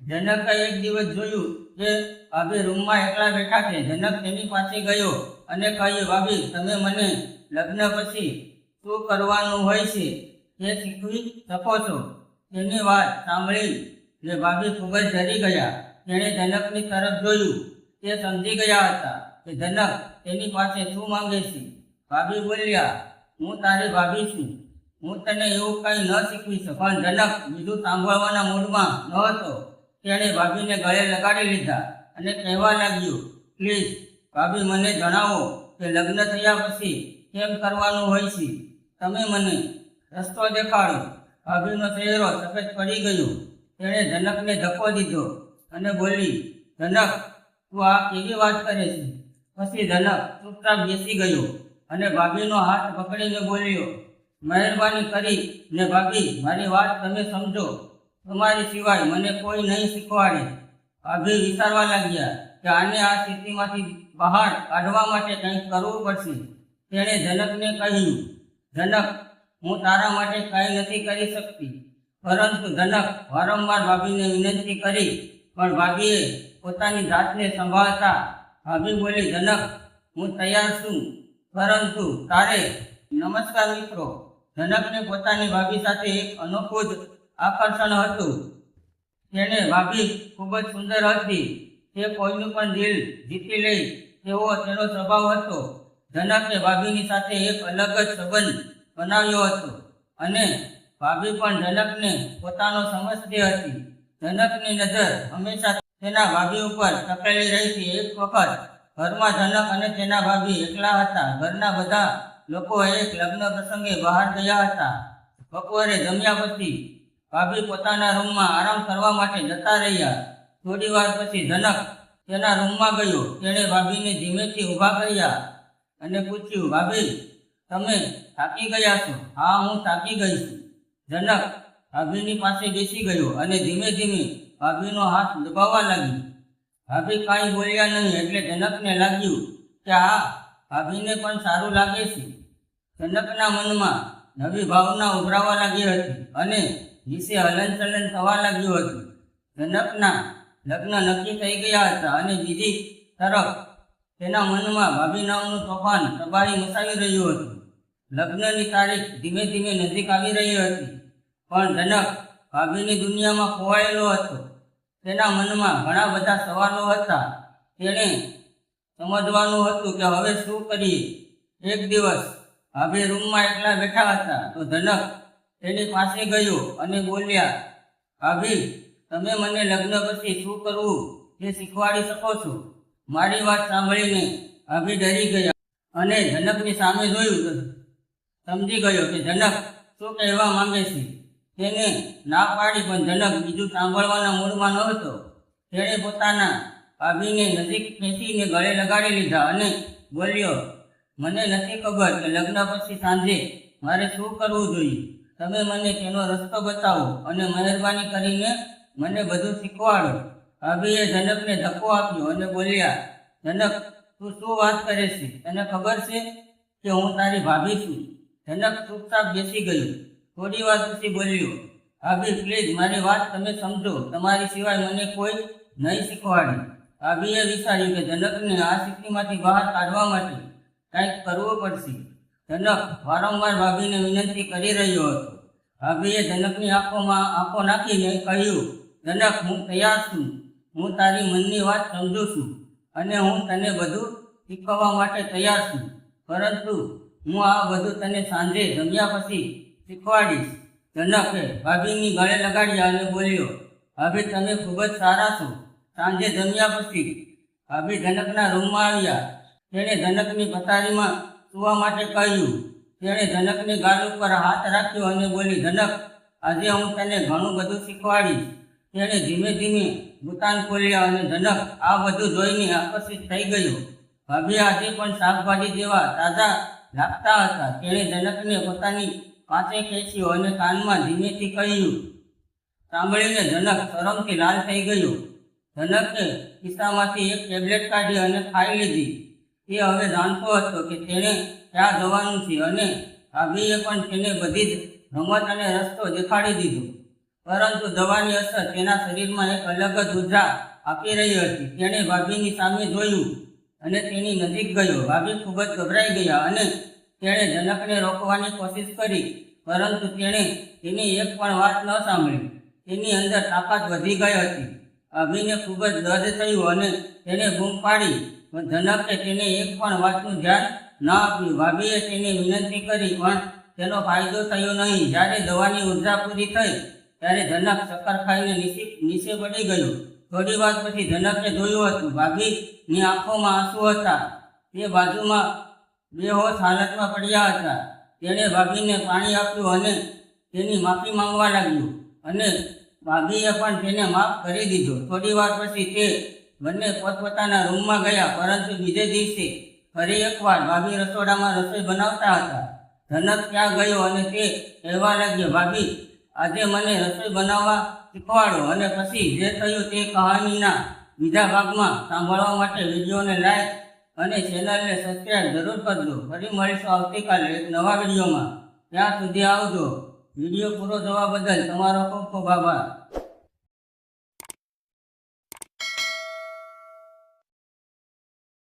જનકે એક દિવસ જોયું કે ભાભી રૂમમાં એકલા બેઠા છે. જનક તેની પાસે ગયો અને કહ્યું, ભાભી, તમે મને લગ્ન પછી શું કરવાનું હોય છે તે શીખવી શકો છો? તેની વાત સાંભળી ભાભી ખૂબ જ ડરી ગયા. તેણે જનકની તરફ જોયું. તે સમજી ગયા હતા કે જનક તેની પાસે શું માંગે છે. ભાભી બોલ્યા, હું તારી ભાભી છું, હું તને એવું કંઈ ન શીખવી શકું. પણ જનક બીજું સાંભળવાના મૂડમાં ન હતો. તેણે ભાભીને ગળે લગાડી લીધા અને કહેવા લાગ્યું, પ્લીઝ ભાભી, મને જણાવો કે લગ્ન થયા પછી કેમ કરવાનું હોય છે. તમે મને રસ્તો દેખાડો. ભાભીનો ચહેરો સફેદ પડી ગયો. તેણે જનકને ધક્કો દીધો અને બોલી, જનક, તું આ કેવી વાત કરે છે? પછી જનક ચૂપચાપ બેસી ગયો અને ભાભીનો હાથ પકડીને બોલ્યો, મહેરબાની કરીને ભાભી, મારી વાત તમે સમજો. તમારી સિવાય મને કોઈ નહીં શીખવાડે. ભાભી વિચારવા લાગ્યા કે આને આ સ્થિતિમાંથી બહાર કાઢવા માટે કંઈક કરવું પડશે. તેણે જનકને કહ્યું, જનક, હું તારા માટે કંઈ નથી કરી શકતી. પરંતુ જનક વારંવાર ભાભીને વિનંતી કરી, પણ ભાભીએ પોતાની જાતને સંભાળતા ભાભી બોલી, જનક, હું તૈયાર છું, પરંતુ તારે. નમસ્કાર મિત્રો. જનકને પોતાની ભાભી સાથે એક અનોખું જ આકર્ષણ હતું. તેને ભાભી ખૂબ જ સુંદર હતી. તે કોઈનું પણ દિલ જીતી લે તેવો તેનો સ્વભાવ હતો. જનકે ભાભીની સાથે એક અલગ જ સંબંધ બનાવ્યો હતો અને ભાભી પણ જનકને પોતાનો સમજતી હતી. જનકની નજર હંમેશા તેના ભાભી ઉપર ટકેલી રહી હતી. એક વખત ઘરમાં જનક અને તેના ભાભી એકલા હતા. ઘરના બધા લોકો એક લગ્ન પ્રસંગે બહાર ગયા હતા. બપોરે જમ્યા પછી ભાભી પોતાના રૂમમાં આરામ કરવા માટે જતા રહ્યા. થોડી વાર પછી જનક તેના રૂમમાં ગયો. તેણે ભાભીને ધીમેથી ઊભા કર્યા અને પૂછ્યું, ભાભી, તમે થાકી ગયા છો? હા, હું થાકી ગઈ છું. જનક ભાભીની પાસે બેસી ગયો અને ધીમે ધીમે ભાભીનો હાથ દબાવવા લાગ્યો. ભાભી કાંઈ બોલ્યા નહીં એટલે જનકને લાગ્યું કે આ ભાભીને પણ સારું લાગે છે. જનકના મનમાં નવી ભાવના ઉભરાવા લાગી હતી અને વિશે હલનચલન થવા લાગ્યું હતું. જનકના લગ્ન નક્કી થઈ ગયા હતા અને બીજી તરફ તેના મનમાં ભાભી નામનું તોફાન તબાહી મચાવી રહ્યું હતું. લગ્નની તારીખ ધીમે ધીમે નજીક આવી રહી હતી, પણ જનક ભાભીની દુનિયામાં ખોવાયેલો હતો. તેના મનમાં ઘણા બધા સવાલો હતા. તેણે સમજવાનું હતું કે હવે શું કરીએ. એક દિવસ ભાભી રૂમમાં એકલા બેઠા હતા તો જનક તેની પાસે ગયો અને બોલ્યા, ભાભી, તમે મને લગ્ન પછી શું કરવું તે શીખવાડી શકો છો? મારી વાત સાંભળીને ભાભી ડરી ગયા અને જનકની સામે જોયું. સમજી ગયો કે જનક શું કહેવા માંગે છે. તેને ના પાડી, પણ જનક બીજું સાંભળવાના મૂડમાં નહોતો. તેણે પોતાના ભાભીને નજીક ખેંચીને ગળે લગાડી લીધા અને બોલ્યો, મને નથી ખબર કે લગ્ન પછી સાંજે મારે શું કરવું જોઈએ. તમે મને તેનો રસ્તો બતાવો અને મહેરબાની કરીને મને બધું શીખવાડો. ભાભીએ જનકને ધક્કો આપ્યો અને બોલ્યા, જનક, તું શું વાત કરે છે? તને ખબર છે કે હું તારી ભાભી છું? જનક ચૂપચાપ બેસી ગયો. થોડી વાર પછી બોલ્યો, ભાભી, પ્લીઝ મારી વાત તમે સમજો. તમારી સિવાય મને કોઈ નહીં શીખવાડે. ભાભીએ વિચાર્યું કે જનકને આ સ્થિતિમાંથી બહાર કાઢવા માટે કંઈક કરવું પડશે. જનક વારંવાર ભાભીને વિનંતી કરી રહ્યો હતો. ભાભીએ જનકની આંખોમાં આંખો નાખીને કહ્યું, જનક, હું તૈયાર છું. હું તારી મનની વાત સમજુ છું અને હું તને બધું શીખવવા માટે તૈયાર છું. પરંતુ હું આ બધું તને સાંજે જમ્યા પછી શીખવાડીશ. જનકે ભાભીની ગળે લગાડ્યા અને બોલ્યો, ભાભી, તમે ખૂબ જ સારા છો. સાંજે જમ્યા પછી ભાભી જનકના રૂમમાં આવ્યા. તેણે જનકની પથારીમાં સૂવા માટે કહ્યું. તેણે જનકની ગાલ ઉપર હાથ રાખ્યો અને બોલી, જનક, આજે હું તને ઘણું બધું શીખવાડીશ. તેણે ધીમે ધીમે દુકાન ખોલ્યા અને જનક આ બધું જોઈને આકર્ષિત થઈ ગયો. ભાભી આજે પણ શાકભાજી જેવા તાજા લાગતા હતા. તેણે જનકને પોતાની પાસે ખેંચ્યો અને કાનમાં ધીમેથી કહ્યું. સાંભળીને જનક શરમથી લાલ થઈ ગયો. જનકે ખિસ્સામાંથી એક ટેબ્લેટ કાઢી અને ખાઈ લીધી. તે હવે જાણતો હતો કે તેણે ક્યાં જવાનું છે અને ભાભીએ પણ તેને બધી જ રમત અને રસ્તો દેખાડી દીધો. પરંતુ દવાની અસર તેના શરીરમાં એક અલગ જ ઉર્જા આપી રહી હતી. તેણે ભાભીની સામે જોયું અને તેની નજીક ગયો. ભાભી ખૂબ જ ગભરાઈ ગયા અને તેણે જનકને રોકવાની કોશિશ કરી, પરંતુ તેણે તેની એક પણ વાત ન સાંભળી. તેની અંદર તાકાત વધી ગઈ હતી. ભાભીને ખૂબ જ દર્દ થયું અને તેણે બૂમ પાડી, પણ જનકે તેને એક પણ વાતનું ધ્યાન ન આપ્યું. ભાભીએ તેને વિનંતી કરી, પણ તેનો ફાયદો થયો નહીં. જ્યારે દવાની ઉર્જા પૂરી થઈ ત્યારે જનક ચક્કર ખાઈને નીચે પડી ગયો. થોડી વાર પછી જનકે જોયું હતું, ભાભીની આંખોમાં આંસુ હતા. તે બાજુમાં બેહોશ હાલતમાં પડ્યા હતા. તેણે ભાભીને પાણી આપ્યું અને તેની માફી માંગવા લાગ્યું અને ભાભીએ પણ તેને માફ કરી દીધો. થોડી વાર પછી તે બંને પોતપોતાના રૂમમાં ગયા. પરંતુ બીજે દિવસે ફરી એકવાર ભાભી રસોડામાં રસોઈ બનાવતા હતા. જનક ત્યાં ગયો અને તે કહેવા લાગ્યો, ભાભી, આજે મને રસોઈ બનાવવા શીખવાડો. અને પછી જે થયું તે કહાનીના બીજા ભાગમાં સાંભળવા માટે વિડીયોને લાઈક અને ચેનલને સબસ્ક્રાઈબ જરૂર કરજો. ફરી મળીશું આવતીકાલે એક નવા વિડીયોમાં. ત્યાં સુધી આવજો. વિડીયો પૂરો જોવા બદલ તમારો ખૂબ ખૂબ આભાર.